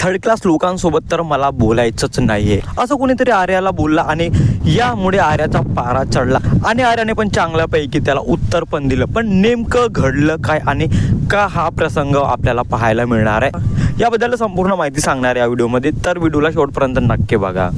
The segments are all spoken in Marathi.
थर्ड क्लास लोकांसोबत तर मला बोलायचंच नाहीये, असं कोणीतरी आर्याला बोलला आणि यामुळे आर्याचा पारा चढला आणि आर्याने पण चांगल्यापैकी त्याला उत्तर पण दिलं। पण नेमकं घडलं काय आणि का हा प्रसंग आपल्याला पाहायला मिळणार आहे याबद्दल संपूर्ण माहिती सांगणार या व्हिडिओमध्ये, तर व्हिडिओला शेवटपर्यंत नक्की बघा।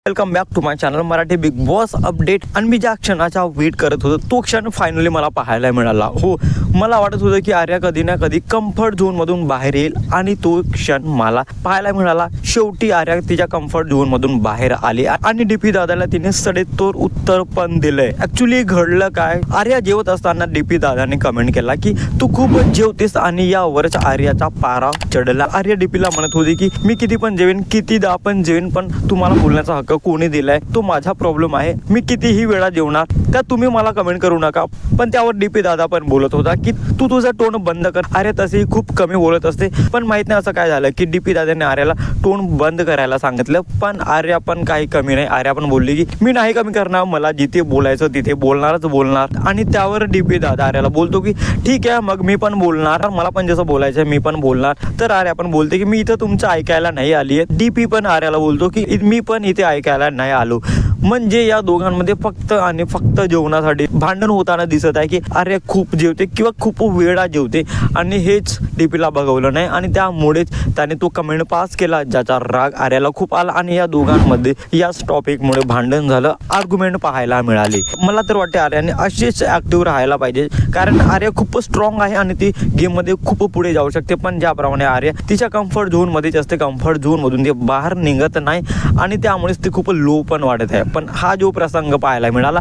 Welcome back to my channel Marathi Bigg Boss update. आणि मी ज्या क्षणाचा वेट करत होतो तो क्षण फायनली मला पाहायला मिळाला। हो, मला वाटत होतं की आर्या कधी ना कधी कम्फर्ट झोन मधून बाहेर येईल आणि तो क्षण मला पाहायला मिळाला। शेवटी आर्या तिच्या कम्फर्ट झोन मधून बाहेर आली आणि डीपी दादाला तिने सडेतोड उत्तर पण दिलंय। ऍक्च्युली घडलं काय, आर्या जेवत असताना डीपी दादाने कमेंट केला की तू खूप जेवतेस आणि यावरच आर्याचा पारा चढला। आर्या डीपीला म्हणत होती की मी किती पण जेवेन, कितीदा पण जेवेन, पण तुम्हाला बोलण्याचा हक्क कोणी दिलाय तो माझा प्रॉब्लेम आहे, मी कितीही वेळा जेवणार, त्या तुम्ही मला कमेंट करू नका। पण त्यावर डीपी दादा पण बोलत होता की तू तुझा टोन बंद कर। आर्या तसेही खूप कमी बोलत असते, पण माहित नाही असं काय झालं की डीपी दादाने आर्याला टोन बंद करायला सांगितलं, पण आर्या पण काही कमी नाही। आर्या पण बोलली की मी नाही कमी करणार, मला जिथे बोलायचं तिथे बोलणारच बोलणार। आणि त्यावर डीपी दादा आर्याला बोलतो की ठीक आहे, मग मी पण बोलणार, मला पण जसं बोलायचं मी पण बोलणार। तर आर्या पण बोलते की मी इथं तुमचं ऐकायला नाही आली आहे। डीपी पण आर्याला बोलतो की मी पण इथे ऐकायला नाही आलो। म्हणजे या दोघांमध्ये फक्त आणि फक्त जेवणासाठी भांडण होताना दिसत आहे की आर्या खूप जेवते किंवा खूप वेळा जेवते आणि हेच डीपीला बघवलं नाही आणि त्यामुळेच त्याने तो कमेंट पास केला, ज्याचा राग आर्याला खूप आला आणि या दोघांमध्ये याच टॉपिकमुळे भांडण झालं, आर्ग्युमेंट पाहायला मिळाली। मला तर वाटते आर्याने अशीच ऍक्टिव्ह राहायला पाहिजे, कारण आर्या खूप स्ट्रॉंग आहे आणि ती गेम मध्ये खूप पुढे जाऊ शकते। पण ज्याप्रमाणे आर्या तिच्या कम्फर्ट झोन मध्येच असते, कम्फर्ट झोन मधून ती बाहेर निघत नाही आणि त्यामुळेच ती खूप लो पण वाटत आहे। पण हा जो प्रसंग पाहायला मिळाला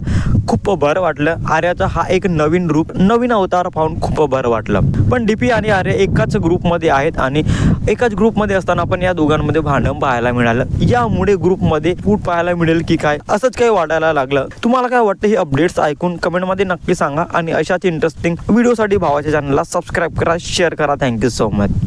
खूप बरं वाटलं। आर्याचा हा एक नवीन रूप, नवीन अवतार पाहून खूप बरं वाटलं। पण डीपी आणि आर्या एकाच ग्रुपमध्ये आहेत आणि एकाच ग्रुपमध्ये असताना पण या दोघांमध्ये भांडण पाहायला मिळालं। यामुळे ग्रुपमध्ये फूट पाहायला मिळेल की काय, असंच काही वाटायला लागलं। तुम्हाला काय वाटतं हे अपडेट्स ऐकून कमेंटमध्ये नक्की सांगा आणि अशाच इंटरेस्टिंग व्हिडिओसाठी भावाच्या चॅनलला सबस्क्राईब करा, शेअर करा। Thank you so much.